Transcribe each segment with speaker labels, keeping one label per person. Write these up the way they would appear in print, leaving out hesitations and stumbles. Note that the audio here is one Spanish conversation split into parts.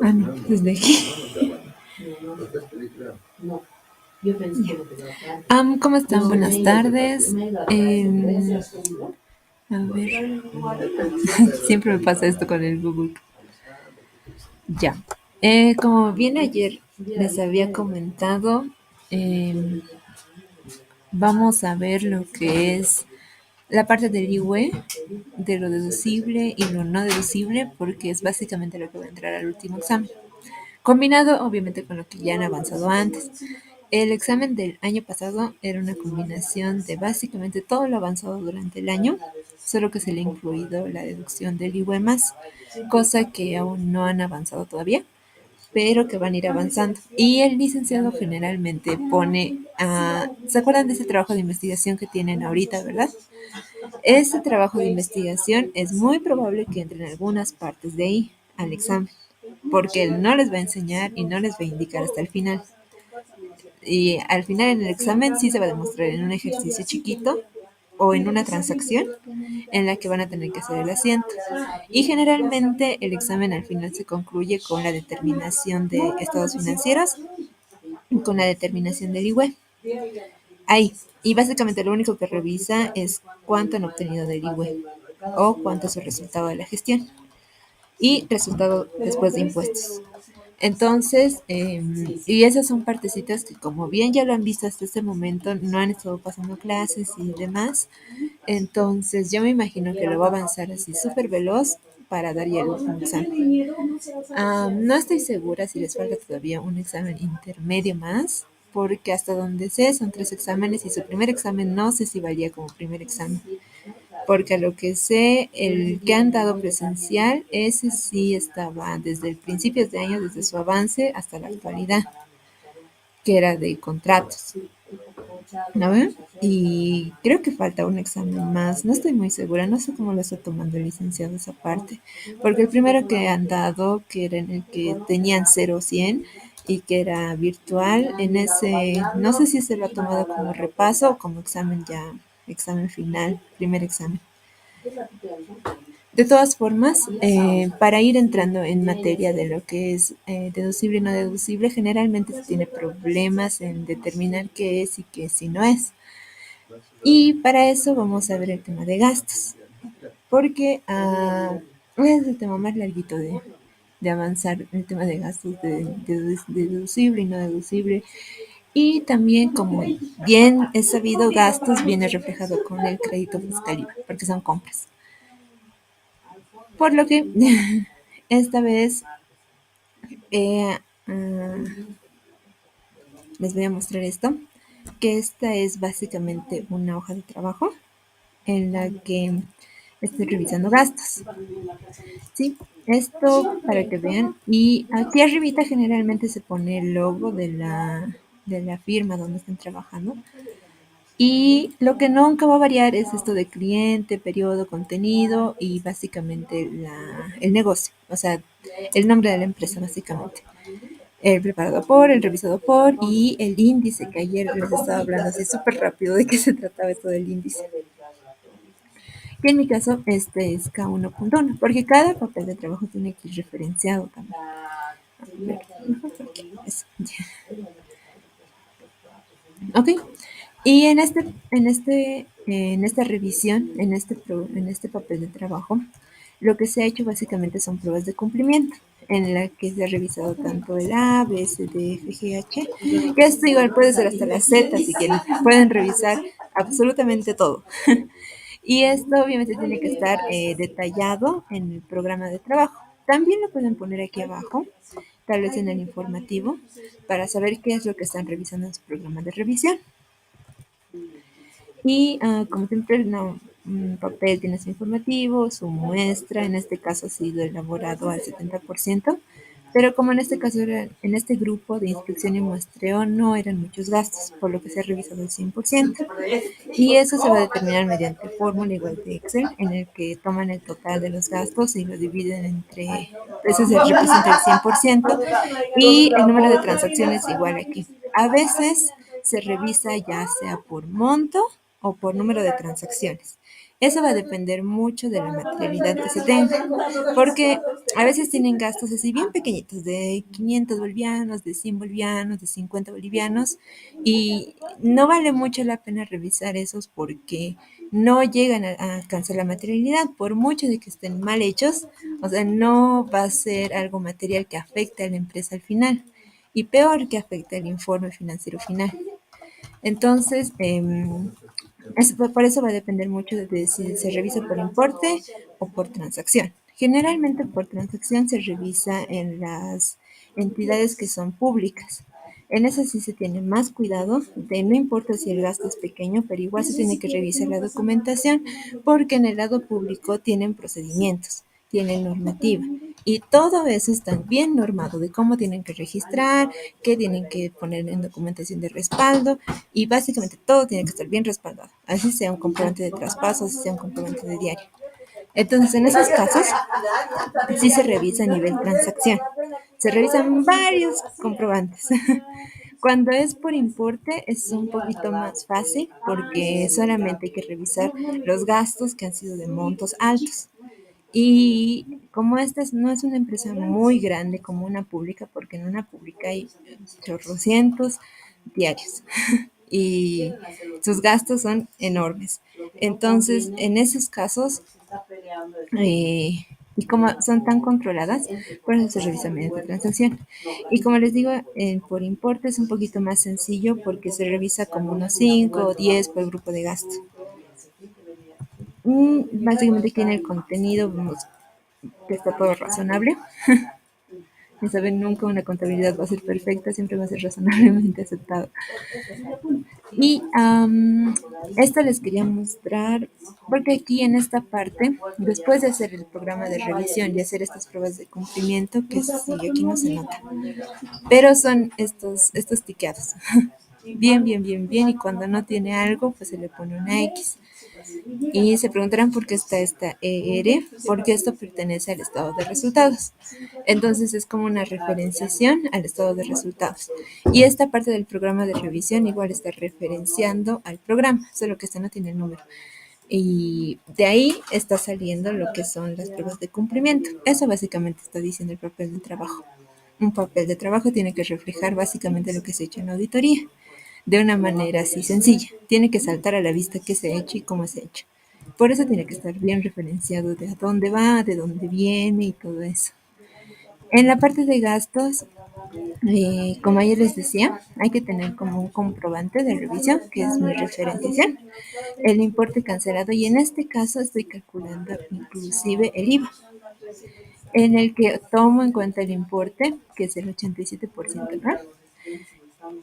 Speaker 1: Ah, no, desde aquí. ¿Cómo están? Buenas tardes. A ver, siempre me pasa esto con el Google. Ya. Como bien ayer les había comentado, em, vamos a ver lo que es la parte del IWE, de lo deducible y lo no deducible, porque es básicamente lo que va a entrar al último examen. Combinado, obviamente, con lo que ya han avanzado antes. El examen del año pasado era una combinación de básicamente todo lo avanzado durante el año, solo que se le ha incluido la deducción del IWE más, cosa que aún no han avanzado todavía, pero que van a ir avanzando. Y el licenciado generalmente pone, ¿se acuerdan de ese trabajo de investigación que tienen ahorita, verdad? Ese trabajo de investigación es muy probable que entre en algunas partes de ahí al examen, porque él no les va a enseñar y no les va a indicar hasta el final. Y al final en el examen sí se va a demostrar en un ejercicio chiquito o en una transacción en la que van a tener que hacer el asiento. Y generalmente el examen al final se concluye con la determinación de estados financieros y con la determinación del IWE. Ahí. Y básicamente lo único que revisa es cuánto han obtenido del IWE o cuánto es el resultado de la gestión y resultado después de impuestos. Entonces, y esas son partecitas que como bien ya lo han visto hasta este momento, no han estado pasando clases y demás. Entonces, yo me imagino que lo va a avanzar así súper veloz para dar ya el último examen. No estoy segura si les falta todavía un examen intermedio más, porque hasta donde sé son 3 exámenes y su primer examen no sé si valía como primer examen. Porque a lo que sé, el que han dado presencial, ese sí estaba desde el principio de año, desde su avance hasta la actualidad, que era de contratos. ¿No ven? Y creo que falta un examen más, no estoy muy segura, no sé cómo lo está tomando el licenciado esa parte, porque el primero que han dado, que era en el que tenían 0-100 y que era virtual, en ese, no sé si se lo ha tomado como repaso o como examen ya, examen final, primer examen. De todas formas, para ir entrando en materia de lo que es deducible y no deducible, generalmente se tiene problemas en determinar qué es y qué si no es. Y para eso vamos a ver el tema de gastos, porque es el tema más larguito de avanzar, el tema de gastos de deducible y no deducible. Y también, como bien es sabido, gastos viene reflejado con el crédito fiscal IVA, porque son compras. Por lo que esta vez eh, mm, les voy a mostrar esto, que esta es básicamente una hoja de trabajo en la que estoy revisando gastos. Sí, esto para que vean. Y aquí arribita generalmente se pone el logo de la firma donde están trabajando. Y lo que nunca va a variar es esto de cliente, periodo, contenido y básicamente el negocio, o sea, el nombre de la empresa básicamente. El preparado por, el revisado por y el índice, que ayer les estaba hablando así súper rápido de qué se trataba esto del índice. Y en mi caso, este es K1.1, porque cada papel de trabajo tiene que ir referenciado también. A ver, eso, ya. Ok. Y en esta revisión, en este papel de trabajo, lo que se ha hecho básicamente son pruebas de cumplimiento, en la que se ha revisado tanto el A, B, C, D, F, G, H, que esto igual puede ser hasta la Z, si quieren, pueden revisar absolutamente todo. Y esto obviamente tiene que estar detallado en el programa de trabajo. También lo pueden poner aquí abajo, tal vez en el informativo, para saber qué es lo que están revisando en su programa de revisión. Y como siempre, un papel tiene su informativo, su muestra, en este caso ha sido elaborado al 70%, pero como en este caso en este grupo de inspección y muestreo no eran muchos gastos, por lo que se ha revisado el 100%. Y eso se va a determinar mediante fórmula igual de Excel, en el que toman el total de los gastos y lo dividen entre, ese se representa el 100%, y el número de transacciones igual aquí. A veces se revisa ya sea por monto o por número de transacciones. Eso va a depender mucho de la materialidad que se tenga, porque a veces tienen gastos así bien pequeñitos, de 500 bolivianos, de 100 bolivianos, de 50 bolivianos, y no vale mucho la pena revisar esos porque no llegan a alcanzar la materialidad, por mucho de que estén mal hechos, o sea, no va a ser algo material que afecte a la empresa al final, y peor que afecte al informe financiero final. Entonces, por eso va a depender mucho de si se revisa por importe o por transacción. Generalmente por transacción se revisa en las entidades que son públicas. En eso sí se tiene más cuidado, de no importa si el gasto es pequeño, pero igual se tiene que revisar la documentación porque en el lado público tienen procedimientos, tienen normativa y todo eso está bien normado de cómo tienen que registrar, qué tienen que poner en documentación de respaldo y básicamente todo tiene que estar bien respaldado, así sea un comprobante de traspaso, así sea un comprobante de diario. Entonces, en esos casos, sí se revisa a nivel transacción. Se revisan varios comprobantes. Cuando es por importe es un poquito más fácil porque solamente hay que revisar los gastos que han sido de montos altos. Y como no es una empresa muy grande como una pública, porque en una pública hay chorrocientos diarios y sus gastos son enormes. Entonces, en esos casos, y como son tan controladas, por eso se revisa mediante transacción. Y como les digo, por importe es un poquito más sencillo porque se revisa como unos 5 o 10 por grupo de gasto. Básicamente aquí en el contenido vemos que está todo razonable. Ya saben, nunca una contabilidad va a ser perfecta, siempre va a ser razonablemente aceptado. Y esto les quería mostrar, porque aquí en esta parte, después de hacer el programa de revisión y hacer estas pruebas de cumplimiento, que sí, aquí no se nota, pero son estos tiqueados. Bien, bien, bien, bien, y cuando no tiene algo, pues se le pone una X. Y se preguntarán por qué está esta ER, porque esto pertenece al estado de resultados. Entonces es como una referenciación al estado de resultados. Y esta parte del programa de revisión igual está referenciando al programa, solo que este no tiene el número. Y de ahí está saliendo lo que son las pruebas de cumplimiento. Eso básicamente está diciendo el papel de trabajo. Un papel de trabajo tiene que reflejar básicamente lo que se ha hecho en auditoría, de una manera así sencilla. Tiene que saltar a la vista qué se ha hecho y cómo se ha hecho. Por eso tiene que estar bien referenciado de a dónde va, de dónde viene y todo eso. En la parte de gastos, como ayer les decía, hay que tener como un comprobante de revisión, que es mi referenciación, el importe cancelado y en este caso estoy calculando inclusive el IVA, en el que tomo en cuenta el importe, que es el 87%, ¿no?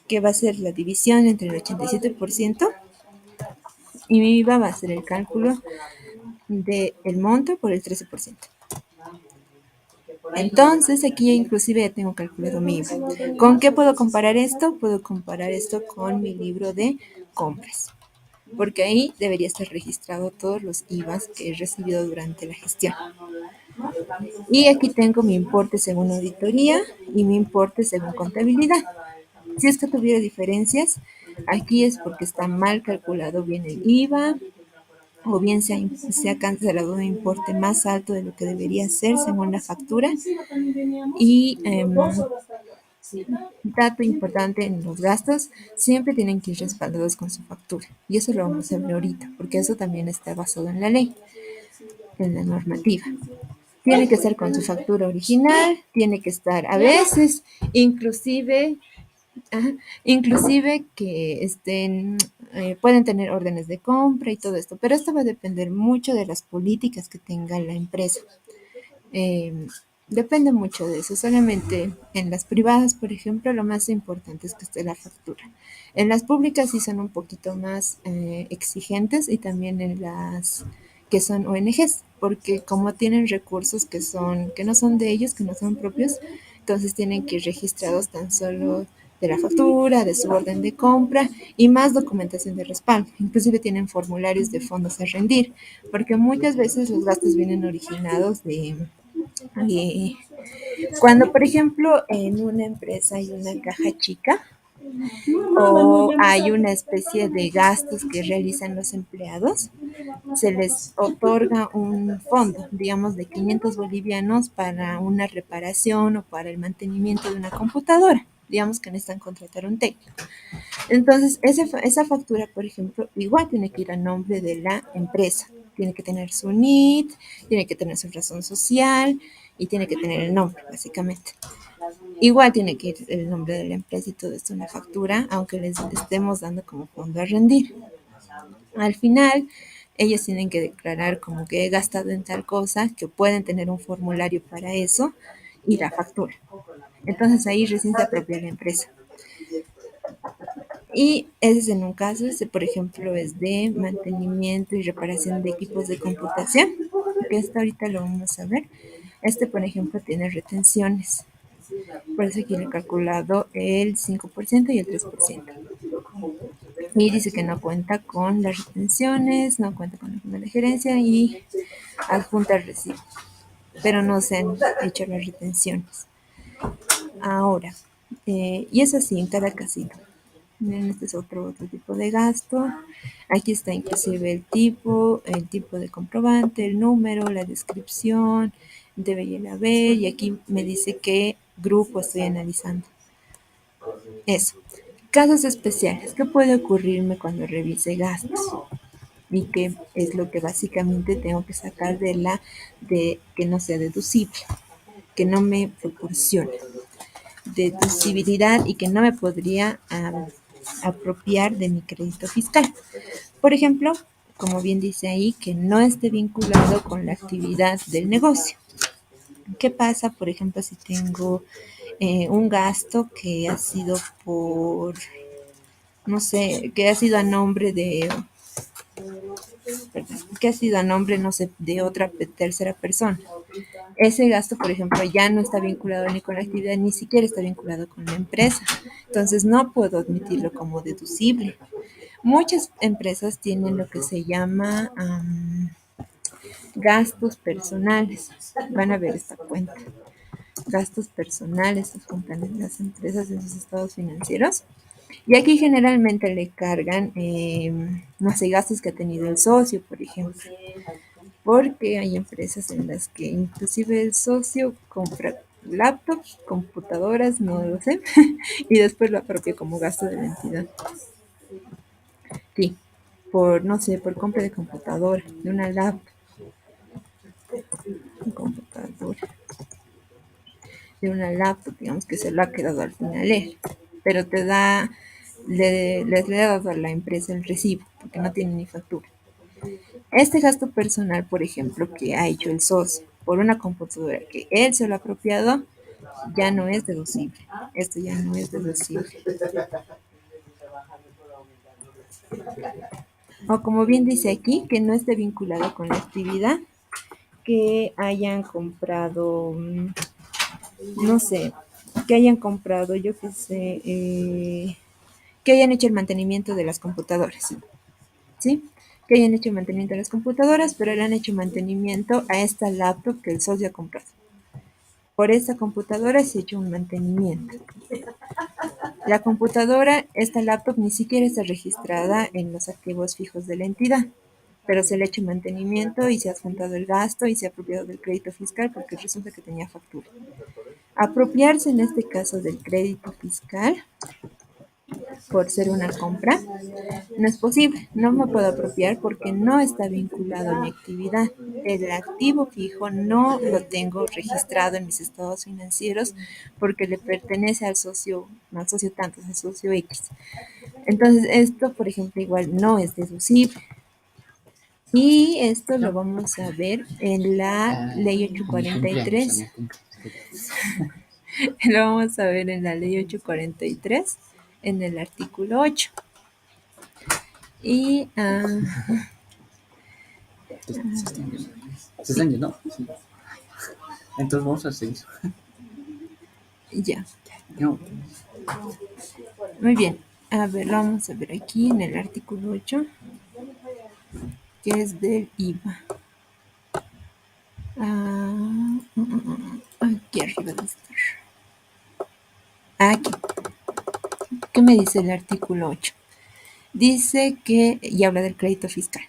Speaker 1: Que va a ser la división entre el 87% y mi IVA va a ser el cálculo del monto por el 13%. Entonces, aquí ya inclusive ya tengo calculado mi IVA. ¿Con qué puedo comparar esto? Puedo comparar esto con mi libro de compras, porque ahí debería estar registrado todos los IVAs que he recibido durante la gestión. Y aquí tengo mi importe según auditoría y mi importe según contabilidad. Si es que tuviera diferencias, aquí es porque está mal calculado bien el IVA, o bien se ha cancelado un importe más alto de lo que debería ser según la factura. Y dato importante en los gastos, siempre tienen que ir respaldados con su factura. Y eso lo vamos a ver ahorita, porque eso también está basado en la ley, en la normativa. Tiene que estar con su factura original, tiene que estar a veces, inclusive, inclusive que estén, pueden tener órdenes de compra y todo esto, pero esto va a depender mucho de las políticas que tenga la empresa. Eh, Depende mucho de eso. Solamente en las privadas, por ejemplo, lo más importante es que esté la factura. En las públicas sí son un poquito más exigentes y también en las que son ONGs, porque como tienen recursos que no son de ellos, que no son propios, entonces tienen que ir registrados tan solo de la factura, de su orden de compra y más documentación de respaldo. Inclusive tienen formularios de fondos a rendir, porque muchas veces los gastos vienen originados de cuando, por ejemplo, en una empresa hay una caja chica, o hay una especie de gastos que realizan los empleados, se les otorga un fondo, digamos, de 500 bolivianos para una reparación o para el mantenimiento de una computadora. Digamos que necesitan contratar un técnico. Entonces, esa factura, por ejemplo, igual tiene que ir a nombre de la empresa. Tiene que tener su NIT, tiene que tener su razón social y tiene que tener el nombre, básicamente. Igual tiene que ir el nombre de la empresa y todo esto en la factura, aunque les estemos dando como fondo a rendir. Al final, ellos tienen que declarar como que he gastado en tal cosa, que pueden tener un formulario para eso y la factura. Entonces ahí recién se apropia la empresa. Y ese es en un caso, este por ejemplo es de mantenimiento y reparación de equipos de computación, que esto ahorita lo vamos a ver. Este por ejemplo tiene retenciones, por eso aquí le he calculado el 5% y el 3%. Y dice que no cuenta con las retenciones, no cuenta con la junta de gerencia y adjunta el recibo, pero no se han hecho las retenciones. Ahora, y es así en cada casito. Miren, este es otro tipo de gasto. Aquí está inclusive el tipo de comprobante, el número, la descripción, debe y el haber, y aquí me dice qué grupo estoy analizando. Eso. Casos especiales. ¿Qué puede ocurrirme cuando revise gastos? Y qué es lo que básicamente tengo que sacar de que no sea deducible, que no me proporcione deducibilidad y que no me podría apropiar de mi crédito fiscal. Por ejemplo, como bien dice ahí, que no esté vinculado con la actividad del negocio. ¿Qué pasa, por ejemplo, si tengo un gasto que ha sido por, no sé, que ha sido a nombre de, perdón, que ha sido a nombre, no sé, de otra tercera persona? Ese gasto, por ejemplo, ya no está vinculado ni con la actividad, ni siquiera está vinculado con la empresa. Entonces no puedo admitirlo como deducible. Muchas empresas tienen lo que se llama gastos personales. Van a ver esta cuenta. Gastos personales, los juntan en las empresas en sus estados financieros. Y aquí generalmente le cargan, no sé, gastos que ha tenido el socio, por ejemplo. Porque hay empresas en las que inclusive el socio compra laptops, computadoras, no lo sé, y después lo apropia como gasto de la entidad. Sí, por, no sé, por compra de computadora, de una laptop, computadora, de una laptop, digamos que se lo ha quedado al final él, pero le ha dado a la empresa el recibo, porque no tiene ni factura. Este gasto personal, por ejemplo, que ha hecho el socio por una computadora que él se lo ha apropiado, ya no es deducible. Esto ya no es deducible. O como bien dice aquí, que no esté vinculado con la actividad, que hayan comprado, no sé, que hayan comprado, yo qué sé, que hayan hecho el mantenimiento de las computadoras, ¿sí? Que hayan hecho el mantenimiento de las computadoras, pero le han hecho mantenimiento a esta laptop que el socio ha comprado. Por esta computadora se ha hecho un mantenimiento. La computadora, esta laptop, ni siquiera está registrada en los activos fijos de la entidad, pero se le ha hecho mantenimiento y se ha adjuntado el gasto y se ha apropiado del crédito fiscal porque resulta que tenía factura. Apropiarse en este caso del crédito fiscal por ser una compra no es posible, no me puedo apropiar porque no está vinculado a mi actividad. El activo fijo no lo tengo registrado en mis estados financieros porque le pertenece al socio tantos, al socio X. Entonces, esto, por ejemplo, igual no es deducible. Y esto lo vamos a ver en la ley 843. Lo vamos a ver en la ley 843, en el artículo 8. Y
Speaker 2: se están yendo. Sí. Entonces vamos a seguir.
Speaker 1: Ya.
Speaker 2: No.
Speaker 1: Muy bien. A ver, lo vamos a ver aquí en el artículo 8, que es del IVA. Aquí arriba debe estar. Aquí. ¿Qué me dice el artículo 8? Dice que, y habla del crédito fiscal.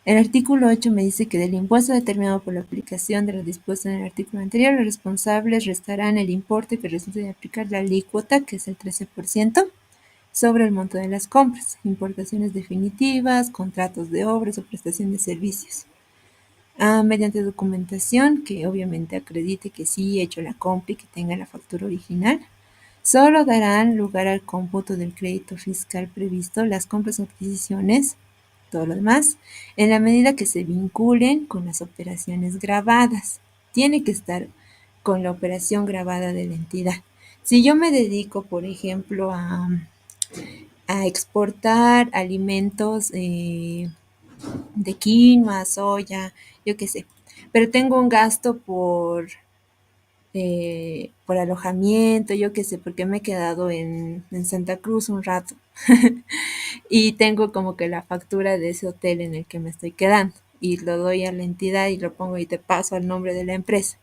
Speaker 1: El artículo 8 me dice que del impuesto determinado por la aplicación de lo dispuesto en el artículo anterior, los responsables restarán el importe que resulte de aplicar la alícuota, que es el 13%, sobre el monto de las compras, importaciones definitivas, contratos de obras o prestación de servicios. Mediante documentación que obviamente acredite que sí he hecho la compra y que tenga la factura original, solo darán lugar al cómputo del crédito fiscal previsto las compras o adquisiciones, todo lo demás, en la medida que se vinculen con las operaciones grabadas. Tiene que estar con la operación grabada de la entidad. Si yo me dedico, por ejemplo, a exportar alimentos de quinoa, soya, yo qué sé, pero tengo un gasto por alojamiento, yo qué sé, porque me he quedado en Santa Cruz un rato y tengo como que la factura de ese hotel en el que me estoy quedando y lo doy a la entidad y lo pongo y te paso al nombre de la empresa.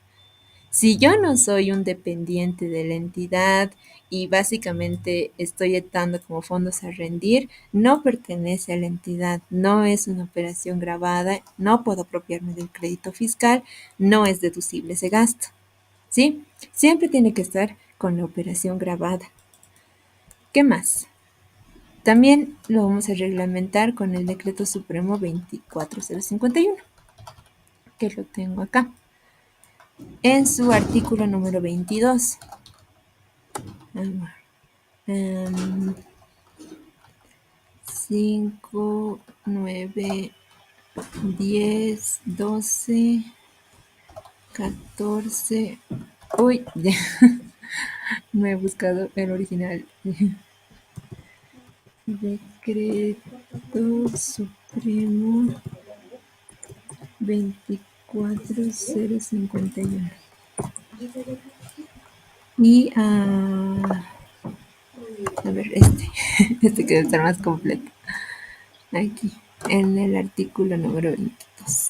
Speaker 1: Si yo no soy un dependiente de la entidad y básicamente estoy estando como fondos a rendir, no pertenece a la entidad, no es una operación grabada, no puedo apropiarme del crédito fiscal, no es deducible ese gasto. ¿Sí? Siempre tiene que estar con la operación grabada. ¿Qué más? También lo vamos a reglamentar con el Decreto Supremo 24051, que lo tengo acá, en su artículo número 22. 5, 9, 10, 12, 14. Uy, no he buscado el original. Decreto Supremo 24051. Y a ver, este que debe estar más completo. Aquí, en el artículo número 22.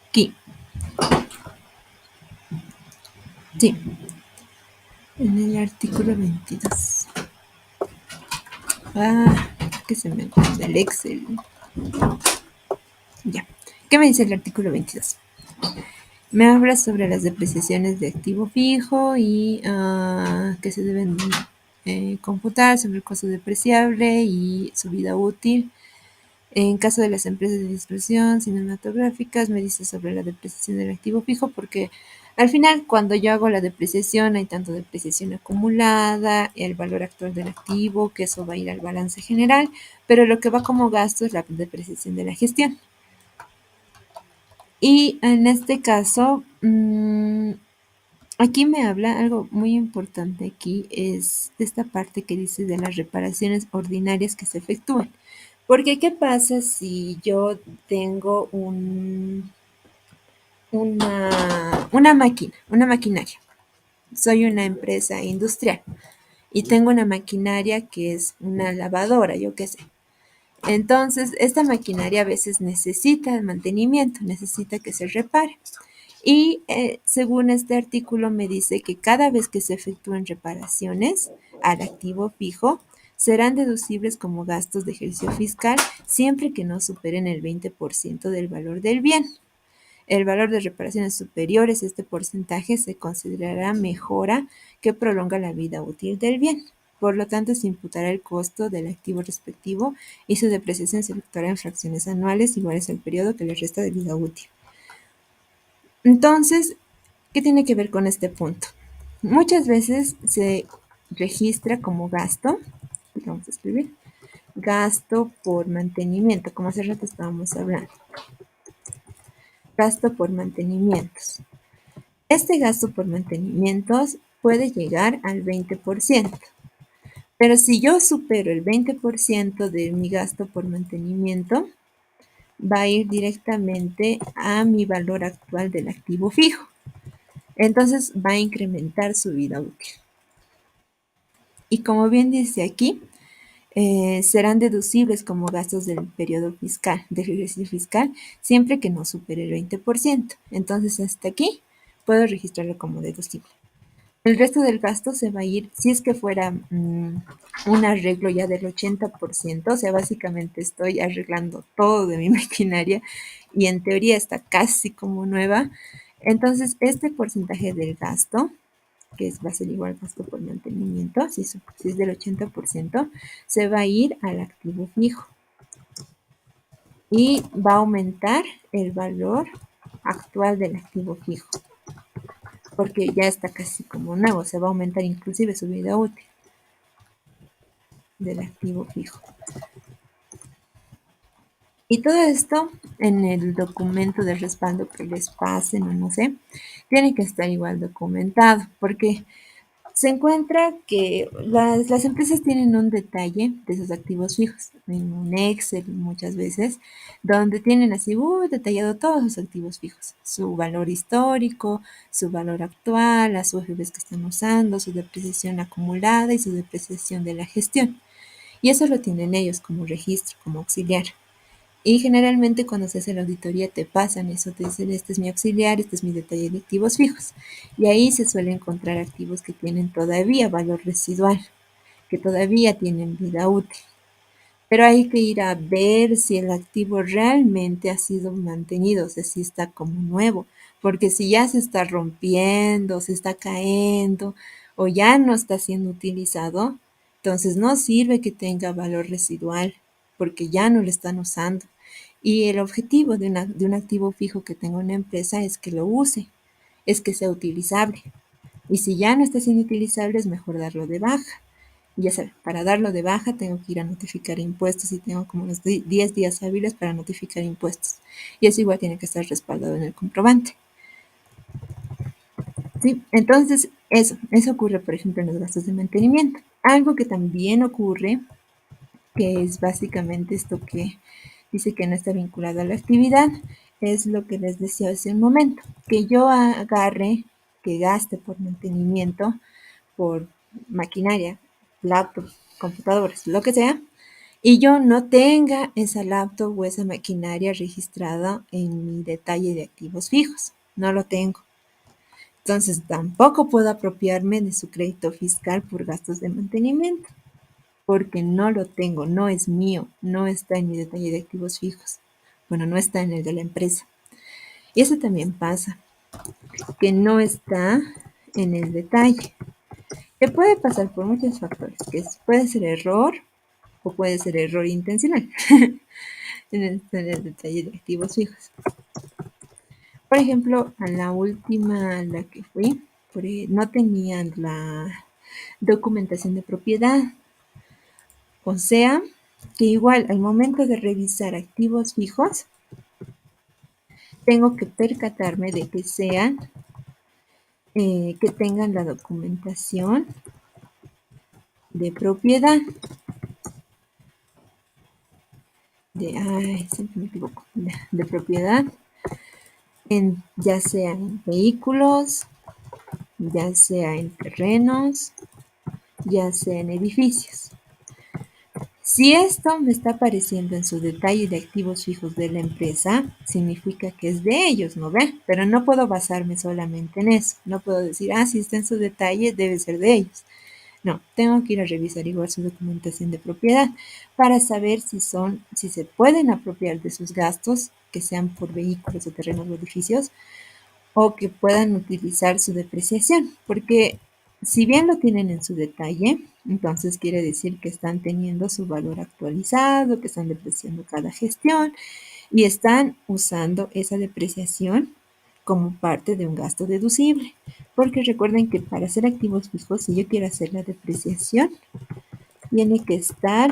Speaker 1: Aquí, sí, en el artículo 22. Que se me guarda el Excel. Ya. ¿Qué me dice el artículo 22? Me habla sobre las depreciaciones de activo fijo y que se deben computar sobre el costo depreciable y su vida útil. En caso de las empresas de distribución cinematográficas, me dice sobre la depreciación del activo fijo, porque al final, cuando yo hago la depreciación, hay tanto depreciación acumulada, el valor actual del activo, que eso va a ir al balance general, pero lo que va como gasto es la depreciación de la gestión. Y en este caso, aquí me habla algo muy importante aquí, es esta parte que dice de las reparaciones ordinarias que se efectúan. Porque, ¿qué pasa si yo tengo una máquina, una maquinaria? Soy una empresa industrial y tengo una maquinaria que es una lavadora, yo qué sé. Entonces, esta maquinaria a veces necesita mantenimiento, necesita que se repare. Y según este artículo me dice que cada vez que se efectúen reparaciones al activo fijo, serán deducibles como gastos de ejercicio fiscal siempre que no superen el 20% del valor del bien. El valor de reparaciones superiores a este porcentaje se considerará mejora que prolonga la vida útil del bien. Por lo tanto, se imputará el costo del activo respectivo y su depreciación se efectuará en fracciones anuales iguales al periodo que le resta de vida útil. Entonces, ¿qué tiene que ver con este punto? Muchas veces se registra como gasto, vamos a escribir, gasto por mantenimiento, como hace rato estábamos hablando, gasto por mantenimientos. Este gasto por mantenimientos puede llegar al 20%, pero si yo supero el 20% de mi gasto por mantenimiento, va a ir directamente a mi valor actual del activo fijo. Entonces va a incrementar su vida útil. Y como bien dice aquí, serán deducibles como gastos del periodo fiscal, del ejercicio fiscal, siempre que no supere el 20%. Entonces hasta aquí puedo registrarlo como deducible. El resto del gasto se va a ir, si es que fuera un arreglo ya del 80%, o sea, básicamente estoy arreglando todo de mi maquinaria y en teoría está casi como nueva. Entonces, este porcentaje del gasto, va a ser igual gasto por mantenimiento, si es del 80%, se va a ir al activo fijo y va a aumentar el valor actual del activo fijo, porque ya está casi como nuevo, se va a aumentar inclusive su vida útil del activo fijo. Y todo esto en el documento de respaldo que les pasen o no sé, tiene que estar igual documentado, porque se encuentra que las empresas tienen un detalle de sus activos fijos, en un Excel muchas veces, donde tienen así detallado todos sus activos fijos, su valor histórico, su valor actual, las UFBs que están usando, su depreciación acumulada y su depreciación de la gestión. Y eso lo tienen ellos como registro, como auxiliar. Y generalmente cuando se hace la auditoría te pasan eso, te dicen, este es mi auxiliar, este es mi detalle de activos fijos. Y ahí se suele encontrar activos que tienen todavía valor residual, que todavía tienen vida útil. Pero hay que ir a ver si el activo realmente ha sido mantenido, o sea, si está como nuevo. Porque si ya se está rompiendo, se está cayendo o ya no está siendo utilizado, entonces no sirve que tenga valor residual, porque ya no lo están usando. Y el objetivo de un activo fijo que tenga una empresa es que lo use, es que sea utilizable. Y si ya no está siendo utilizable, es mejor darlo de baja. Y ya saben, para darlo de baja tengo que ir a notificar impuestos y tengo como unos 10 días hábiles para notificar impuestos. Y eso igual tiene que estar respaldado en el comprobante. ¿Sí? Entonces, eso ocurre, por ejemplo, en los gastos de mantenimiento. Algo que también ocurre, que es básicamente esto que dice que no está vinculado a la actividad, es lo que les decía hace un momento, que yo agarre, que gaste por mantenimiento, por maquinaria, laptops, computadores, lo que sea, y yo no tenga esa laptop o esa maquinaria registrada en mi detalle de activos fijos. No lo tengo. Entonces tampoco puedo apropiarme de su crédito fiscal por gastos de mantenimiento, porque no lo tengo, no es mío, no está en mi detalle de activos fijos. Bueno, no está en el de la empresa. Y eso también pasa, que no está en el detalle. Que puede pasar por muchos factores, que puede ser error o puede ser error intencional en el detalle de activos fijos. Por ejemplo, a la última a la que fui, no tenían la documentación de propiedad. O sea, que igual al momento de revisar activos fijos, tengo que percatarme de que sean, que tengan la documentación de propiedad. Siempre me equivoco. De propiedad, ya sea en vehículos, ya sea en terrenos, ya sea en edificios. Si esto me está apareciendo en su detalle de activos fijos de la empresa, significa que es de ellos, ¿no ve? Pero no puedo basarme solamente en eso. No puedo decir, si está en su detalle, debe ser de ellos. No, tengo que ir a revisar igual su documentación de propiedad para saber si se pueden apropiar de sus gastos, que sean por vehículos o terrenos o edificios, o que puedan utilizar su depreciación, porque si bien lo tienen en su detalle, entonces quiere decir que están teniendo su valor actualizado, que están depreciando cada gestión y están usando esa depreciación como parte de un gasto deducible. Porque recuerden que para hacer activos fijos, si yo quiero hacer la depreciación, tiene que estar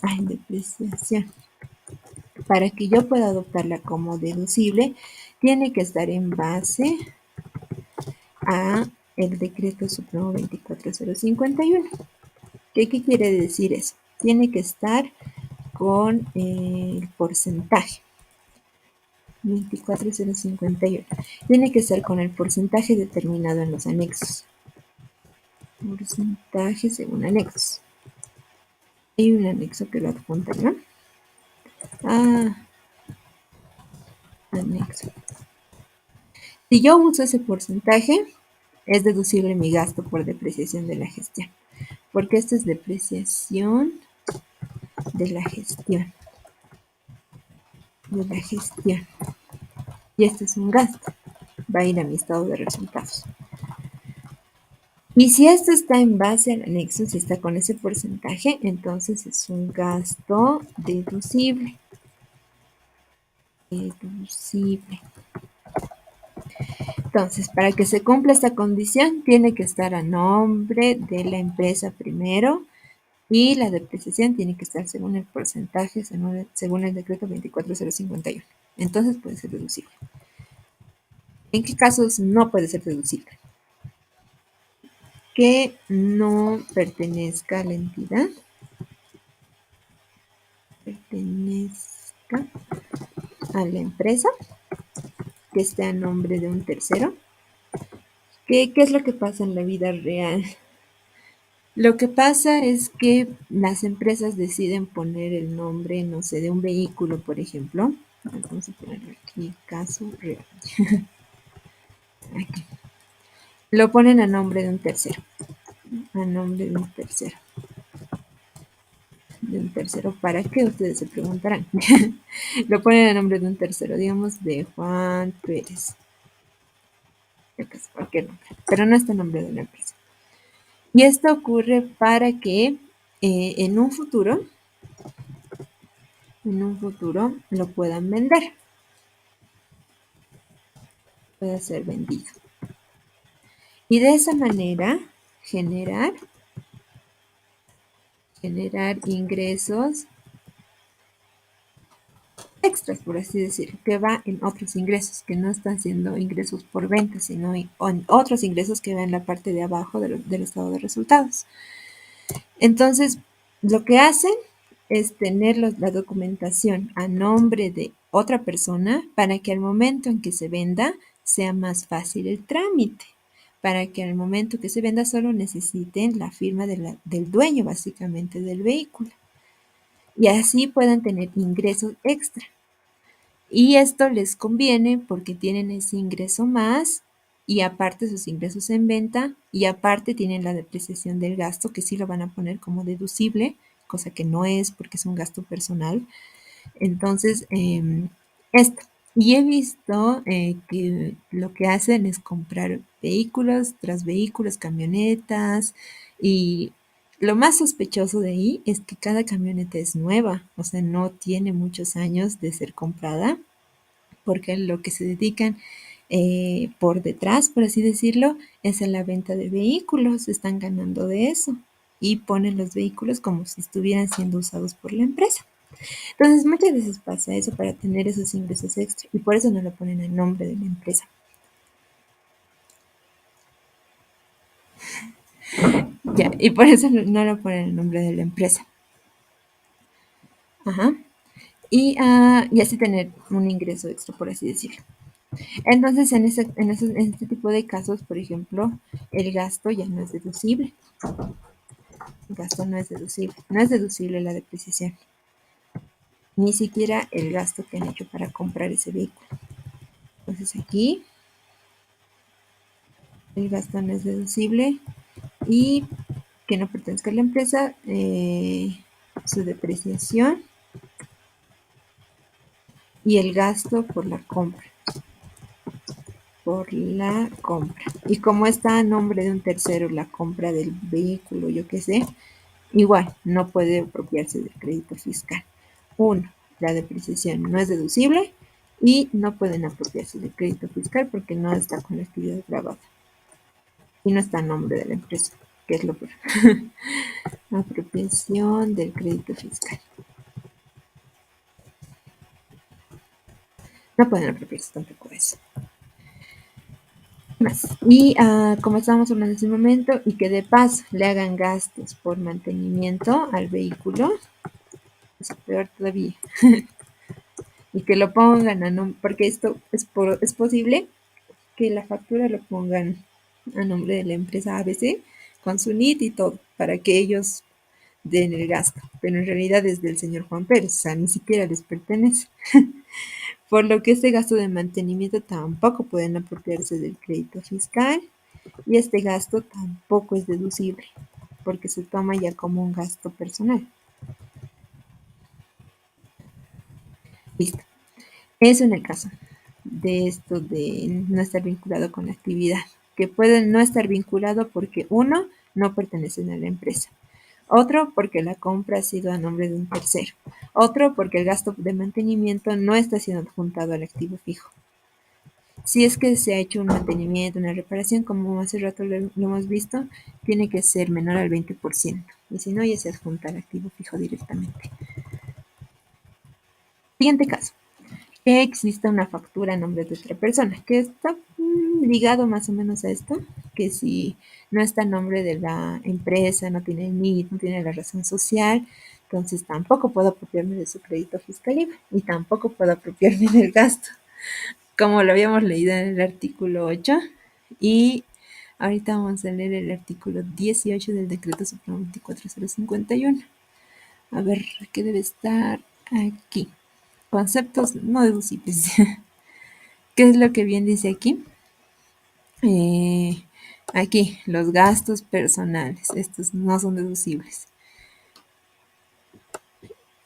Speaker 1: en depreciación. Para que yo pueda adoptarla como deducible, tiene que estar en base a el decreto supremo 24051. ¿Qué quiere decir eso? Tiene que estar con el porcentaje. 24051. Tiene que ser con el porcentaje determinado en los anexos. Porcentaje según anexos. Hay un anexo que lo adjunta, ¿no? Anexo. Si yo uso ese porcentaje, es deducible mi gasto por depreciación de la gestión, porque esto es depreciación de la gestión, y este es un gasto, va a ir a mi estado de resultados. Y si esto está en base al anexo, si está con ese porcentaje, entonces es un gasto deducible. Entonces, para que se cumpla esta condición, tiene que estar a nombre de la empresa primero y la depreciación tiene que estar según el porcentaje, según el decreto 24051. Entonces puede ser deducible. ¿En qué casos no puede ser deducible? Que no pertenezca a la entidad, pertenezca a la empresa, que esté a nombre de un tercero. ¿Qué es lo que pasa en la vida real? Lo que pasa es que las empresas deciden poner el nombre, no sé, de un vehículo, por ejemplo. Vamos a poner aquí caso real. Aquí. Lo ponen a nombre de un tercero. A nombre de un tercero. De un tercero, ¿para qué? Ustedes se preguntarán. Lo ponen a nombre de un tercero, digamos de Juan Pérez. Cualquier nombre, pero no está el nombre de la empresa. Y esto ocurre para que en un futuro lo puedan vender. Pueda ser vendido. Y de esa manera generar ingresos extras, por así decirlo, que va en otros ingresos, que no están siendo ingresos por venta, sino en otros ingresos que van en la parte de abajo del estado de resultados. Entonces, lo que hacen es tener la documentación a nombre de otra persona para que al momento en que se venda sea más fácil el trámite, para que al momento que se venda solo necesiten la firma del dueño básicamente del vehículo y así puedan tener ingresos extra. Y esto les conviene porque tienen ese ingreso más y aparte sus ingresos en venta y aparte tienen la depreciación del gasto que sí lo van a poner como deducible, cosa que no es porque es un gasto personal. Entonces, esto. Y he visto que lo que hacen es comprar vehículos tras vehículos, camionetas y lo más sospechoso de ahí es que cada camioneta es nueva, o sea, no tiene muchos años de ser comprada porque lo que se dedican por detrás, por así decirlo, es en la venta de vehículos, están ganando de eso y ponen los vehículos como si estuvieran siendo usados por la empresa. Entonces, muchas veces pasa eso para tener esos ingresos extra y por eso no lo ponen el nombre de la empresa. Ya, y por eso no lo ponen el nombre de la empresa. Ajá. Y así tener un ingreso extra, por así decirlo. Entonces, en este tipo de casos, por ejemplo, el gasto ya no es deducible. El gasto no es deducible. No es deducible la depreciación. Ni siquiera el gasto que han hecho para comprar ese vehículo. Entonces aquí el gasto no es deducible y que no pertenezca a la empresa, su depreciación y el gasto por la compra. Y como está a nombre de un tercero la compra del vehículo, yo qué sé, igual no puede apropiarse del crédito fiscal. Uno, la depreciación no es deducible y no pueden apropiarse del crédito fiscal porque no está con la actividad grabada y no está a nombre de la empresa, que es lo peor. Apropiación del crédito fiscal. No pueden apropiarse tampoco de eso. Más. Y como estábamos hablando hace un momento, y que de paso le hagan gastos por mantenimiento al vehículo, es peor todavía. Y que lo pongan a nombre, porque esto es posible que la factura lo pongan a nombre de la empresa ABC con su NIT y todo, para que ellos den el gasto. Pero en realidad es del señor Juan Pérez, o sea, ni siquiera les pertenece. por lo que este gasto de mantenimiento tampoco pueden apropiarse del crédito fiscal y este gasto tampoco es deducible porque se toma ya como un gasto personal. Listo. Eso en el caso de esto de no estar vinculado con la actividad, que puede no estar vinculado porque uno, no pertenecen a la empresa. Otro, porque la compra ha sido a nombre de un tercero. Otro, porque el gasto de mantenimiento no está siendo adjuntado al activo fijo. Si es que se ha hecho un mantenimiento, una reparación, como hace rato lo hemos visto, tiene que ser menor al 20%. Y si no, ya se adjunta al activo fijo directamente. Siguiente caso. Que exista una factura a nombre de otra persona, que está ligado más o menos a esto, que si no está a nombre de la empresa, no tiene el NIT, no tiene la razón social, entonces tampoco puedo apropiarme de su crédito fiscal IVA y tampoco puedo apropiarme del gasto, como lo habíamos leído en el artículo 8 y ahorita vamos a leer el artículo 18 del decreto supremo 24051. A ver, ¿qué debe estar aquí? Conceptos no deducibles. ¿Qué es lo que bien dice aquí? Aquí, los gastos personales. Estos no son deducibles.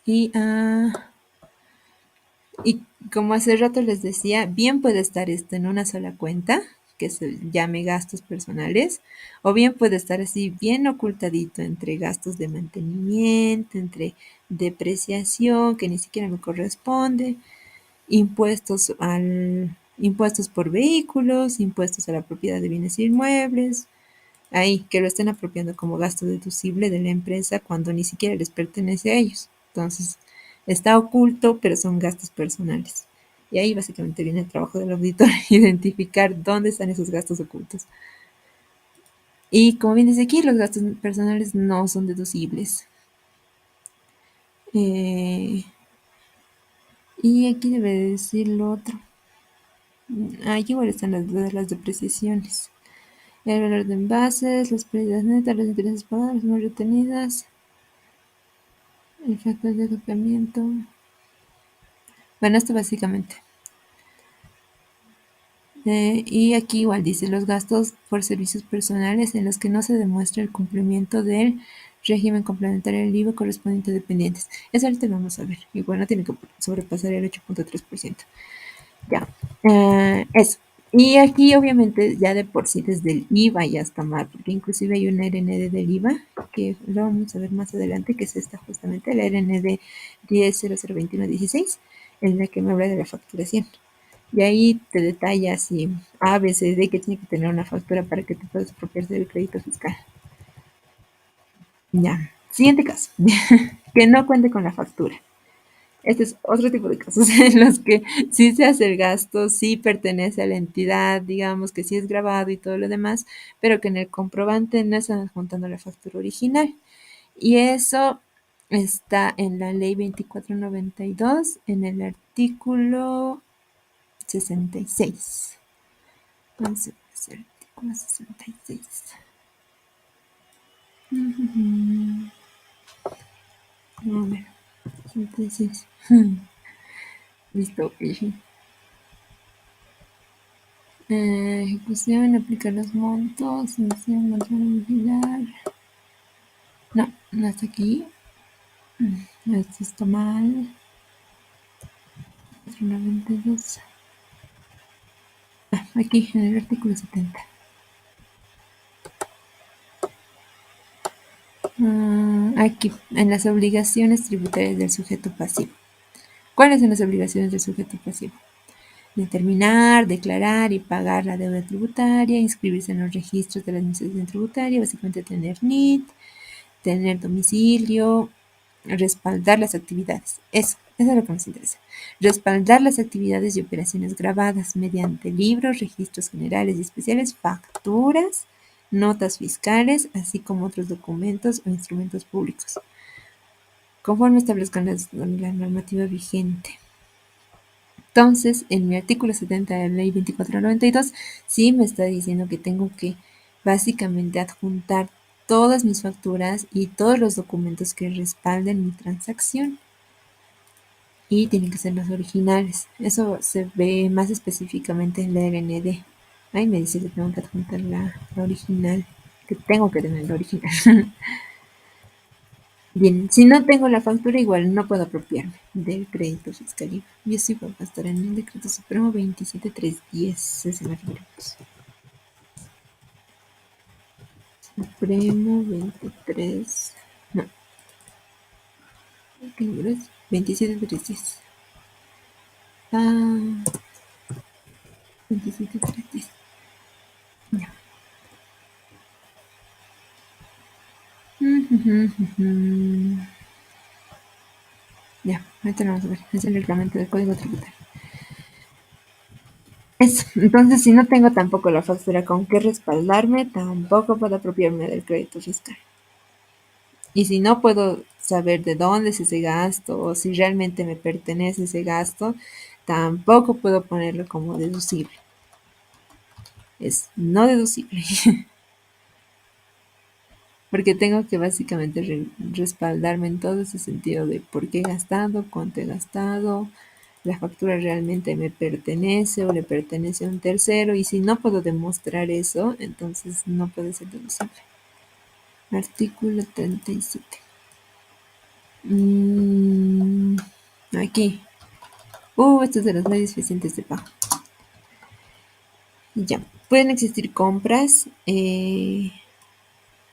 Speaker 1: Y como hace rato les decía, bien puede estar esto en una sola cuenta, que se llame gastos personales, o bien puede estar así bien ocultadito entre gastos de mantenimiento, entre depreciación, que ni siquiera me corresponde, impuestos por vehículos, impuestos a la propiedad de bienes inmuebles, ahí, que lo estén apropiando como gasto deducible de la empresa cuando ni siquiera les pertenece a ellos. Entonces, está oculto, pero son gastos personales. Y ahí básicamente viene el trabajo del auditor, identificar dónde están esos gastos ocultos. Y como bien dice aquí, los gastos personales no son deducibles. Y aquí debe decir lo otro. Aquí igual están las depreciaciones. El valor de envases, las pérdidas netas, los intereses pagados, las no retenidas, el factor de agotamiento. Bueno, esto básicamente. Y aquí igual dice los gastos por servicios personales en los que no se demuestra el cumplimiento del régimen complementario del IVA correspondiente a dependientes. Eso ahorita lo vamos a ver. Igual no tiene que sobrepasar el 8.3%. Ya, eso. Y aquí obviamente ya de por sí desde el IVA ya está mal, porque inclusive hay una RND del IVA, que lo vamos a ver más adelante, que es esta justamente, la RND 10.0021.16, en la que me habla de la facturación. Y ahí te detalla si A, B, C, D, que tiene que tener una factura para que te puedas apropiar del crédito fiscal. Ya, siguiente caso, que no cuente con la factura. Este es otro tipo de casos en los que sí se hace el gasto, sí pertenece a la entidad, digamos que sí es grabado y todo lo demás, pero que en el comprobante no están adjuntando la factura original. Y eso está en la ley 2492, en el artículo 66. Entonces, el artículo 66. A ver, 66. Listo, ok. Ejecución, aplicar los montos, sanción, control, vigilar. No, no está aquí. Esto está mal. 492. Aquí, en el artículo 70. Aquí, en las obligaciones tributarias del sujeto pasivo. ¿Cuáles son las obligaciones del sujeto pasivo? Determinar, declarar y pagar la deuda tributaria, inscribirse en los registros de la administración tributaria, básicamente tener NIT, tener domicilio, respaldar las actividades. Eso es lo que nos interesa. Respaldar las actividades y operaciones grabadas mediante libros, registros generales y especiales, facturas, notas fiscales, así como otros documentos o instrumentos públicos, conforme establezcan la normativa vigente. Entonces, en mi artículo 70 de la ley 2492, sí me está diciendo que tengo que básicamente adjuntar todas mis facturas y todos los documentos que respalden mi transacción. y tienen que ser los originales. Eso se ve más específicamente en la RND. Ahí me dice que tengo que adjuntar la original, que tengo que tener la original. Bien, si no tengo la factura, igual no puedo apropiarme del crédito fiscal. Y eso igual va a estar en el decreto supremo 27310. Ese me referimos. Supremo 23. No, ¿qué número es? 27310. Ah, 27310. Ya. Ya, ahorita lo vamos a ver. Es el reglamento del Código Tributario. Eso. Entonces, si no tengo tampoco la factura con qué respaldarme, tampoco puedo apropiarme del crédito fiscal. Y si no puedo saber de dónde es ese gasto o si realmente me pertenece ese gasto, tampoco puedo ponerlo como deducible. Es no deducible. Porque tengo que básicamente respaldarme en todo ese sentido de por qué he gastado, cuánto he gastado, la factura realmente me pertenece o le pertenece a un tercero, y si no puedo demostrar eso, entonces no puede ser deducible. Artículo 37. Aquí. Estos de los medios eficientes de pago. Ya. Pueden existir compras,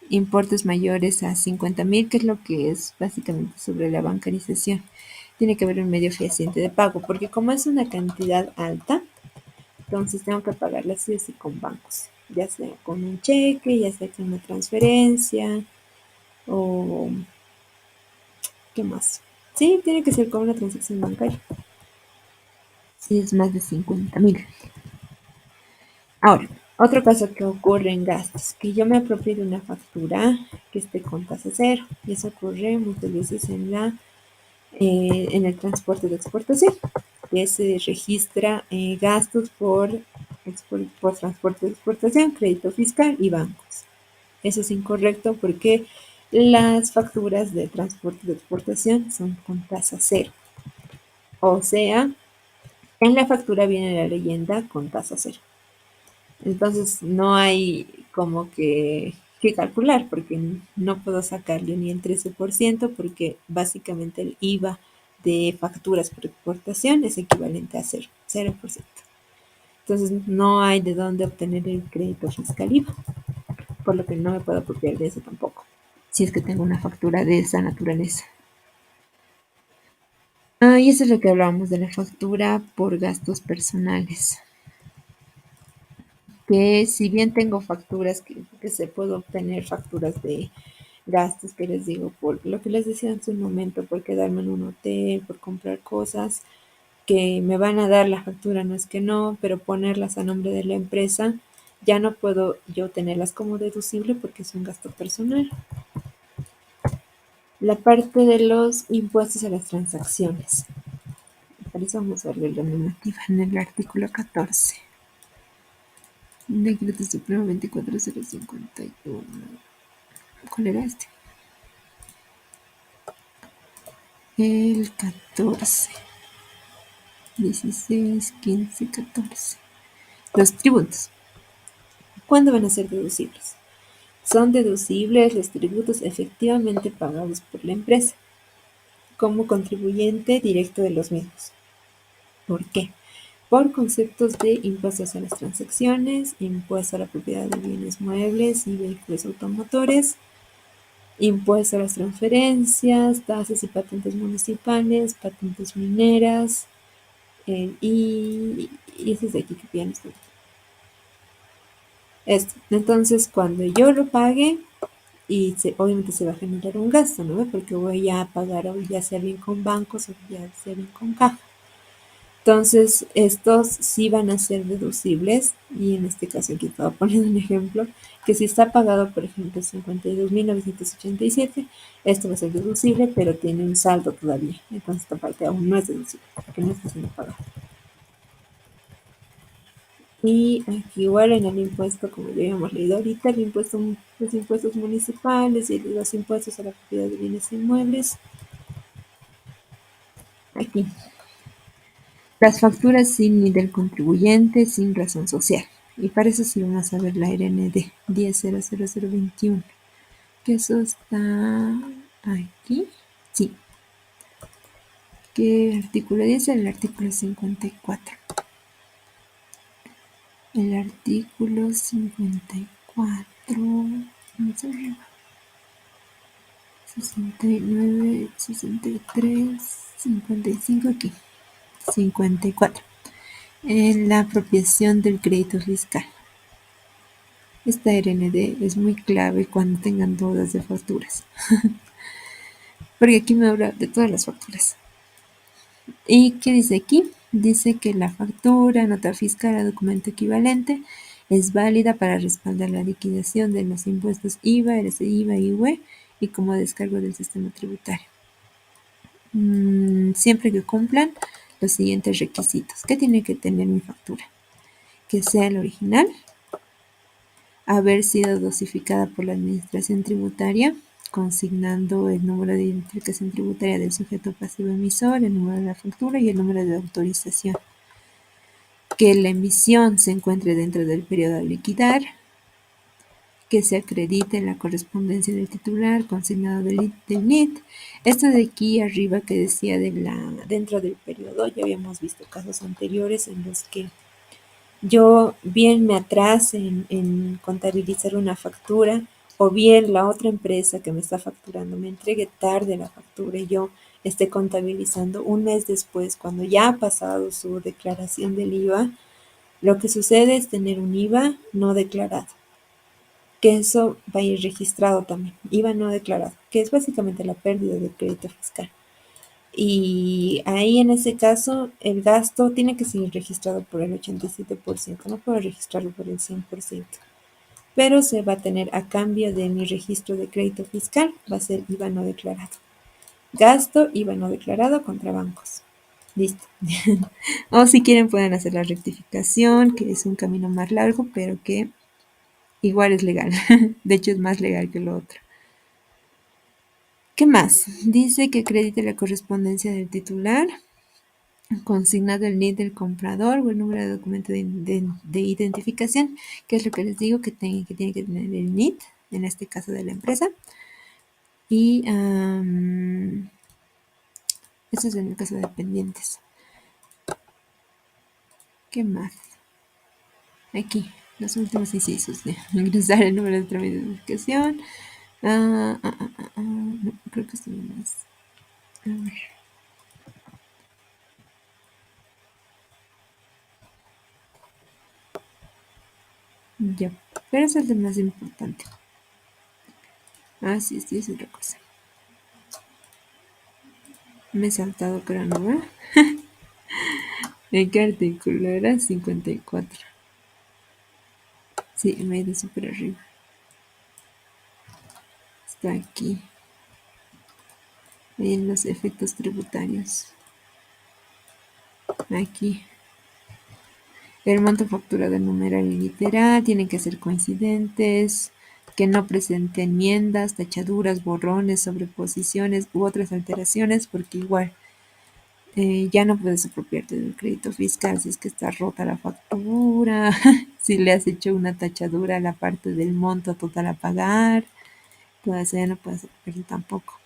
Speaker 1: importes mayores a 50.000, que es lo que es básicamente sobre la bancarización. Tiene que haber un medio fehaciente de pago, porque como es una cantidad alta, entonces tengo que pagarla sí o sí con bancos, ya sea con un cheque, ya sea con una transferencia, o ¿qué más? Sí, tiene que ser con una transacción bancaria, si es más de 50.000. Ahora, otro caso que ocurre en gastos, que yo me apropie de una factura que esté con tasa cero, y eso ocurre muchas veces en el transporte de exportación, que se registra gastos por transporte de exportación, crédito fiscal y bancos. Eso es incorrecto porque las facturas de transporte de exportación son con tasa cero. O sea, en la factura viene la leyenda con tasa cero. Entonces no hay como que calcular, porque no puedo sacarle ni el 13%, porque básicamente el IVA de facturas por exportación es equivalente a 0%. Entonces no hay de dónde obtener el crédito fiscal IVA, por lo que no me puedo apropiar de eso tampoco, si es que tengo una factura de esa naturaleza. Y eso es lo que hablábamos de la factura por gastos personales. Que si bien tengo facturas que se puedo obtener facturas de gastos que les digo, por lo que les decía en su momento, por quedarme en un hotel, por comprar cosas que me van a dar la factura, no es que no, pero ponerlas a nombre de la empresa, ya no puedo yo tenerlas como deducible porque es un gasto personal. La parte de los impuestos a las transacciones. Por eso vamos a ver la normativa en el artículo 14. Decreto Supremo 24051. ¿Cuál era este? El 14. 16, 15, 14. Los tributos. ¿Cuándo van a ser deducibles? Son deducibles los tributos efectivamente pagados por la empresa como contribuyente directo de los mismos. ¿Por qué? Por conceptos de impuestos a las transacciones, impuesto a la propiedad de bienes muebles y vehículos automotores, impuesto a las transferencias, tasas y patentes municipales, patentes mineras, y eso es de aquí que piensas. Esto. Entonces, cuando yo lo pague, y obviamente se va a generar un gasto, ¿no? Porque voy a pagar ya sea bien con bancos o ya sea bien con caja. Entonces, estos sí van a ser deducibles, y en este caso aquí estaba poniendo un ejemplo, que si está pagado, por ejemplo, 52.987, esto va a ser deducible, pero tiene un saldo todavía. Entonces, esta parte aún no es deducible, porque no está siendo pagado. Y aquí igual en el impuesto, como ya habíamos leído ahorita, los impuestos municipales y los impuestos a la propiedad de bienes inmuebles. Aquí. Las facturas sin NID del contribuyente, sin razón social. Y para eso sí vamos a ver la RND 10.00021. Que eso está aquí. Sí. ¿Qué artículo dice? El artículo 54. El artículo 54. Vamos arriba. 69, 63, 55 aquí. 54. En la apropiación del crédito fiscal. Esta RND es muy clave cuando tengan dudas de facturas. Porque aquí me habla de todas las facturas. ¿Y qué dice aquí? Dice que la factura, nota fiscal o documento equivalente es válida para respaldar la liquidación de los impuestos IVA, RCIVA, IVE y como descargo del sistema tributario. Siempre que cumplan los siguientes requisitos. ¿Qué tiene que tener mi factura? Que sea el original, haber sido dosificada por la Administración Tributaria, consignando el número de identificación tributaria del sujeto pasivo emisor, el número de la factura y el número de autorización. Que la emisión se encuentre dentro del periodo a liquidar, que se acredite en la correspondencia del titular, consignado del NIT. Esto de aquí arriba que decía dentro del periodo, ya habíamos visto casos anteriores en los que yo bien me atrase en contabilizar una factura o bien la otra empresa que me está facturando me entregue tarde la factura y yo esté contabilizando un mes después cuando ya ha pasado su declaración del IVA, lo que sucede es tener un IVA no declarado, que eso va a ir registrado también, IVA no declarado, que es básicamente la pérdida del crédito fiscal. Y ahí en ese caso el gasto tiene que seguir registrado por el 87%, no puedo registrarlo por el 100%, pero se va a tener a cambio de mi registro de crédito fiscal, va a ser IVA no declarado. Gasto IVA no declarado contra bancos. Listo. O si quieren pueden hacer la rectificación, que es un camino más largo, pero que igual es legal. De hecho es más legal que lo otro. ¿Qué más? Dice que acredite la correspondencia del titular, consignado el NID del comprador o el número de documento de identificación, que es lo que les digo que tiene que tener el NID, en este caso de la empresa. Y eso es en el caso de dependientes. ¿Qué más? Aquí, los últimos incisos de ingresar el número de trámite de identificación. No, creo que esto no más. A ver. Ya, pero eso es lo más importante. Sí, es otra cosa. Me he saltado, pero no va. ¿En qué artículo era? 54. Sí, me he ido súper arriba. Está aquí. En los efectos tributarios. Aquí. El monto facturado en numeral y literal tienen que ser coincidentes, que no presente enmiendas, tachaduras, borrones, sobreposiciones u otras alteraciones, porque igual ya no puedes apropiarte del crédito fiscal si es que está rota la factura, si le has hecho una tachadura a la parte del monto total a pagar, todo eso ya no puedes apropiarte tampoco.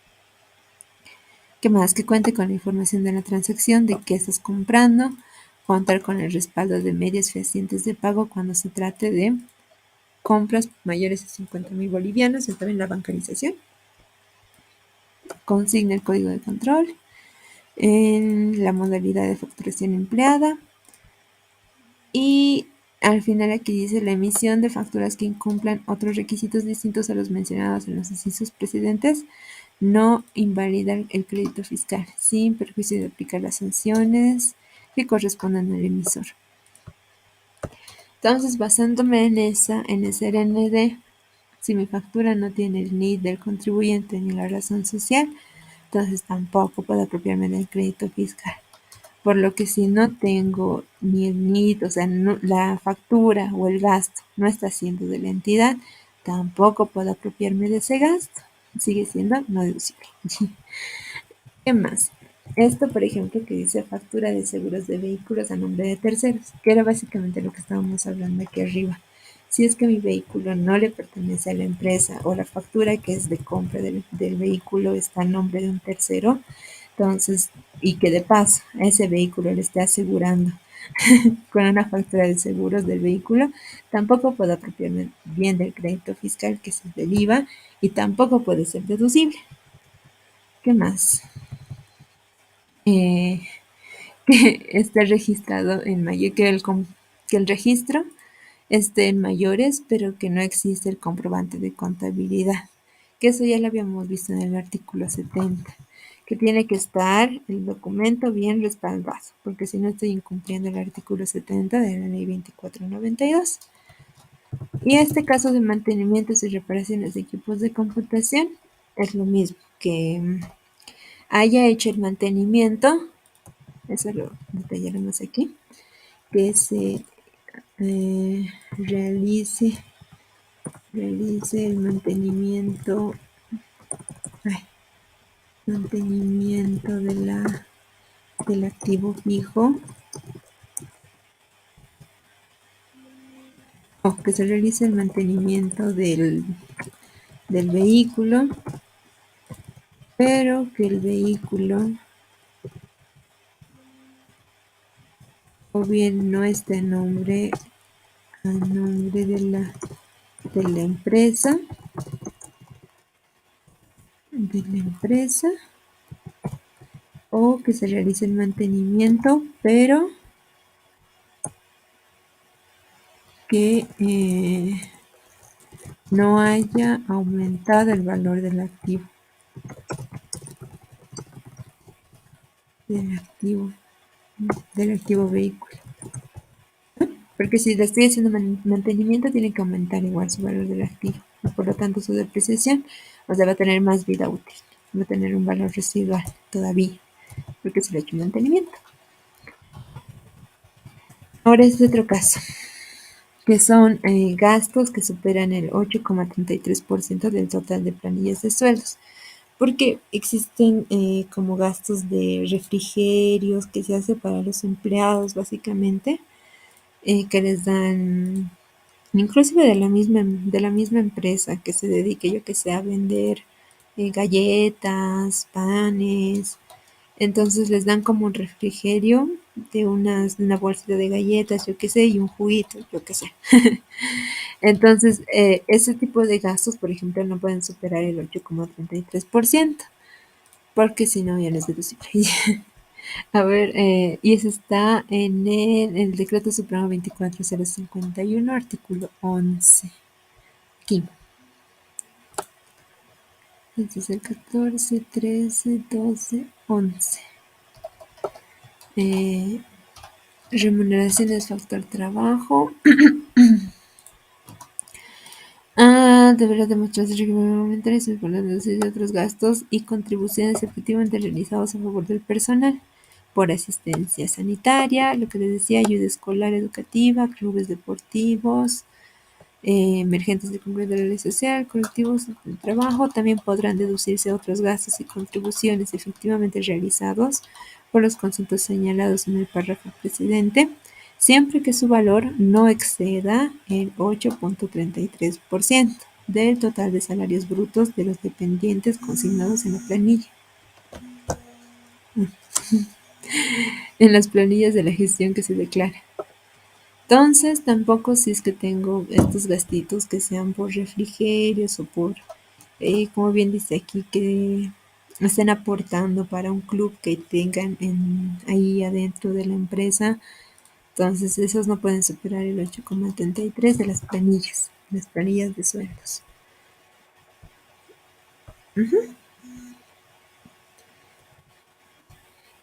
Speaker 1: ¿Qué más? Que cuente con la información de la transacción, de qué estás comprando, contar con el respaldo de medios fehacientes de pago cuando se trate de compras mayores a 50.000 bolivianos, está bien la bancarización. Consigna el código de control, en la modalidad de facturación empleada y al final aquí dice la emisión de facturas que incumplan otros requisitos distintos a los mencionados en los incisos precedentes no invalida el crédito fiscal sin perjuicio de aplicar las sanciones que correspondan al emisor. Entonces, basándome en ese RND, si mi factura no tiene el NID del contribuyente ni la razón social, entonces tampoco puedo apropiarme del crédito fiscal. Por lo que si no tengo ni el NID, o sea, la factura o el gasto no está siendo de la entidad, tampoco puedo apropiarme de ese gasto. Sigue siendo no deducible. ¿Qué más? Esto, por ejemplo, que dice factura de seguros de vehículos a nombre de terceros, que era básicamente lo que estábamos hablando aquí arriba. Si es que mi vehículo no le pertenece a la empresa o la factura que es de compra del vehículo está a nombre de un tercero, entonces, y que de paso a ese vehículo le esté asegurando con una factura de seguros del vehículo, tampoco puedo apropiarme bien del crédito fiscal que es del IVA y tampoco puede ser deducible. ¿Qué más? Eh, que esté registrado en mayor, que el registro esté en mayores, pero que no existe el comprobante de contabilidad. Que eso ya lo habíamos visto en el artículo 70, que tiene que estar el documento bien respaldado, porque si no estoy incumpliendo el artículo 70 de la ley 2492. Y este caso de mantenimientos y reparaciones de equipos de computación es lo mismo, que haya hecho el mantenimiento, eso lo detallaremos aquí, que se eh, realice, realice el mantenimiento, ay, mantenimiento del activo fijo, o que se realice el mantenimiento del vehículo, pero que el vehículo o bien no esté a nombre de la empresa, o que se realice el mantenimiento, pero que no haya aumentado el valor del activo, del activo vehículo. Porque si le estoy haciendo mantenimiento, tiene que aumentar igual su valor del activo. Y por lo tanto, su depreciación, o sea, va a tener más vida útil. Va a tener un valor residual todavía, porque se le ha hecho mantenimiento. Ahora es otro caso, que son gastos que superan el 8,33% del total de planillas de sueldos. Porque existen como gastos de refrigerios que se hace para los empleados, básicamente, que les dan inclusive de la misma empresa que se dedique, yo que sé, a vender galletas, panes. Entonces les dan como un refrigerio de una bolsita de galletas, yo que sé, y un juguito, yo que sé. Entonces, ese tipo de gastos, por ejemplo, no pueden superar el 8,33%, porque si no, ya no es deducible. A ver, y eso está en el Decreto Supremo 24051, artículo 11. Aquí. Entonces el 14, 13, 12, 11. Eh, remuneraciones factor trabajo. Deberá demostrar su reglamentario con las de otros gastos y contribuciones efectivamente realizados a favor del personal por asistencia sanitaria, lo que les decía, ayuda escolar educativa, clubes deportivos, emergentes de cumplimiento de la ley social, colectivos de trabajo, también podrán deducirse otros gastos y contribuciones efectivamente realizados por los conceptos señalados en el párrafo precedente, siempre que su valor no exceda el 8,33% del total de salarios brutos de los dependientes consignados en la planilla. En las planillas de la gestión que se declara. Entonces, tampoco si es que tengo estos gastitos que sean por refrigerios o por, como bien dice aquí, que estén aportando para un club que tengan ahí adentro de la empresa. Entonces, esos no pueden superar el 8,33 de las planillas de sueldos.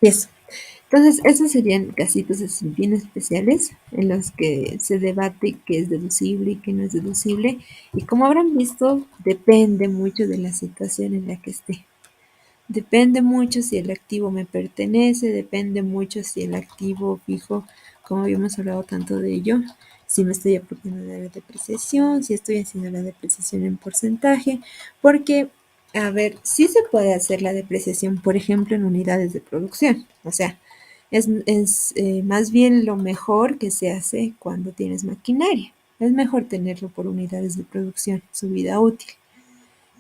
Speaker 1: Y eso. Entonces, esos serían casitos así bien especiales en los que se debate qué es deducible y qué no es deducible. Y como habrán visto, depende mucho de la situación en la que esté. Depende mucho si el activo me pertenece, depende mucho si el activo fijo, como habíamos hablado tanto de ello, si me estoy apropiando de la depreciación, si estoy haciendo la depreciación en porcentaje, porque A ver, sí se puede hacer la depreciación, por ejemplo, en unidades de producción. O sea, es más bien lo mejor que se hace cuando tienes maquinaria. Es mejor tenerlo por unidades de producción, su vida útil.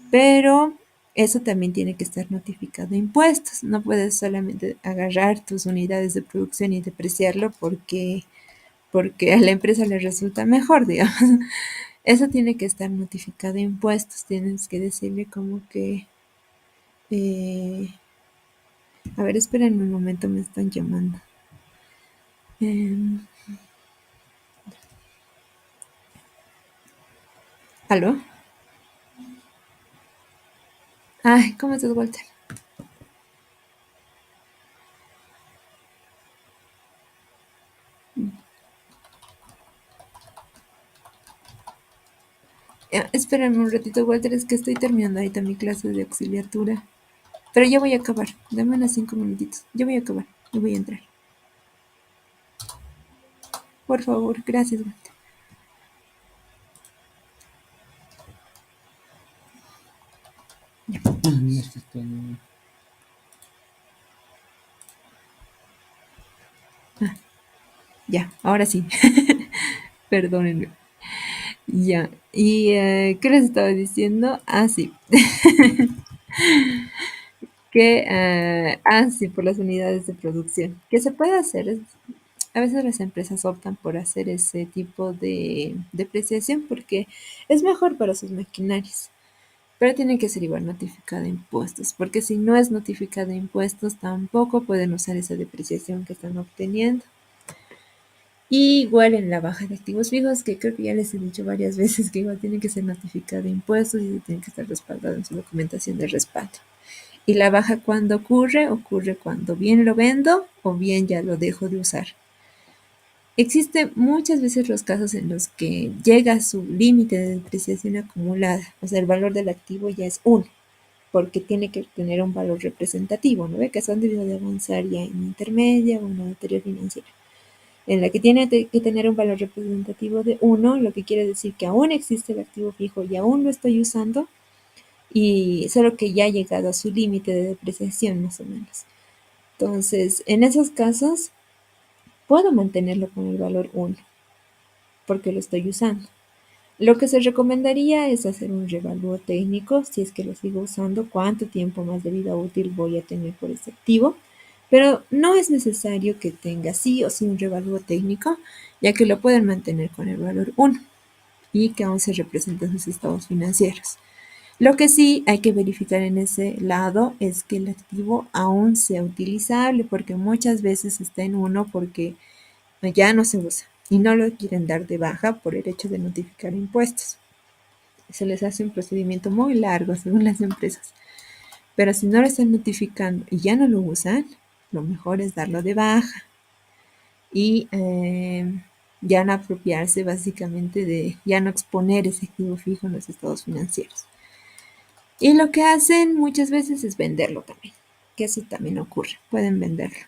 Speaker 1: Pero eso también tiene que estar notificado a impuestos. No puedes solamente agarrar tus unidades de producción y depreciarlo porque a la empresa le resulta mejor, digamos. Eso tiene que estar notificado a impuestos. Tienes que decirle como que eh, a ver, esperen un momento, me están llamando. Eh, ¿Aló? Ay, ¿cómo estás, Walter? Espérenme un ratito, Walter, es que estoy terminando ahorita mi clase de auxiliatura. Pero ya voy a acabar. Dame unos 5 minutitos. Ya voy a acabar. Ya voy a entrar. Por favor, gracias, Walter. Ya, ahora sí. Perdónenme. Ya. ¿Y qué les estaba diciendo? Ah, sí. Sí, por las unidades de producción. ¿Qué se puede hacer? A veces las empresas optan por hacer ese tipo de depreciación porque es mejor para sus maquinarias, pero tiene que ser igual notificada de impuestos, porque si no es notificada de impuestos tampoco pueden usar esa depreciación que están obteniendo. Y igual en la baja de activos fijos, que creo que ya les he dicho varias veces que igual tiene que ser notificada de impuestos y tiene que estar respaldado en su documentación de respaldo. Y la baja cuando ocurre cuando bien lo vendo o bien ya lo dejo de usar. Existen muchas veces los casos en los que llega a su límite de depreciación acumulada, o sea, el valor del activo ya es uno, porque tiene que tener un valor representativo, ¿no ve? Que son debido de avanzar ya en intermedia o en la materia financiera, en la que tiene que tener un valor representativo de uno, lo que quiere decir que aún existe el activo fijo y aún lo estoy usando, y solo que ya ha llegado a su límite de depreciación, más o menos. Entonces, en esos casos, puedo mantenerlo con el valor uno porque lo estoy usando. Lo que se recomendaría es hacer un revalúo técnico, si es que lo sigo usando, cuánto tiempo más de vida útil voy a tener por ese activo, pero no es necesario que tenga sí o sí un revalúo técnico, ya que lo pueden mantener con el valor uno y que aún se representan sus estados financieros. Lo que sí hay que verificar en ese lado es que el activo aún sea utilizable, porque muchas veces está en uno porque ya no se usa y no lo quieren dar de baja por el hecho de notificar impuestos. Se les hace un procedimiento muy largo según las empresas. Pero si no lo están notificando y ya no lo usan, lo mejor es darlo de baja y ya no apropiarse básicamente de ya no exponer ese activo fijo en los estados financieros. Y lo que hacen muchas veces es venderlo también, que eso también ocurre, pueden venderlo.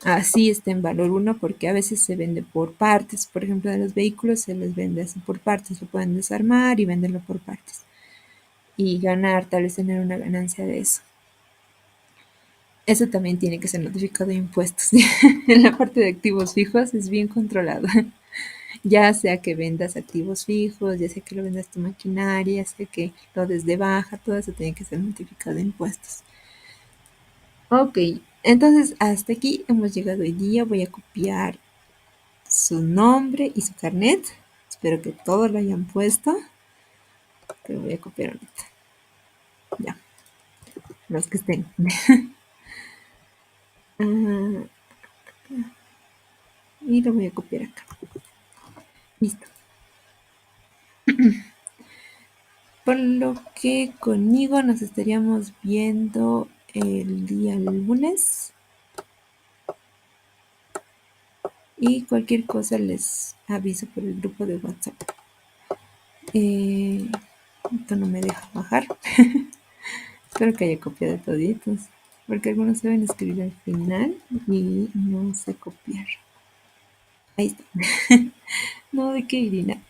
Speaker 1: Así está en valor uno porque a veces se vende por partes. Por ejemplo, de los vehículos se les vende así por partes, lo pueden desarmar y venderlo por partes. Y ganar, tal vez tener una ganancia de eso. Eso también tiene que ser notificado de impuestos. En la parte de activos fijos es bien controlado. Ya sea que vendas activos fijos, ya sea que lo vendas tu maquinaria, ya sea que lo des de baja, todo eso tiene que ser notificado de impuestos. Ok, entonces hasta aquí hemos llegado hoy día. Voy a copiar su nombre y su carnet. Espero que todos lo hayan puesto. Pero voy a copiar ahorita. Ya, los que estén. Ah, y lo voy a copiar acá. Listo. Por lo que conmigo nos estaríamos viendo el día lunes. Y cualquier cosa les aviso por el grupo de WhatsApp. Esto no me deja bajar. Espero que haya copiado toditos. Porque algunos saben escribir al final y no sé copiar. Ahí está. No, ¿de qué, Irina?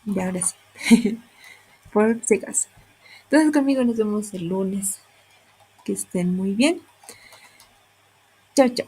Speaker 1: Y ahora sí, por si acaso. Entonces conmigo nos vemos el lunes. Que estén muy bien. Chao, chao.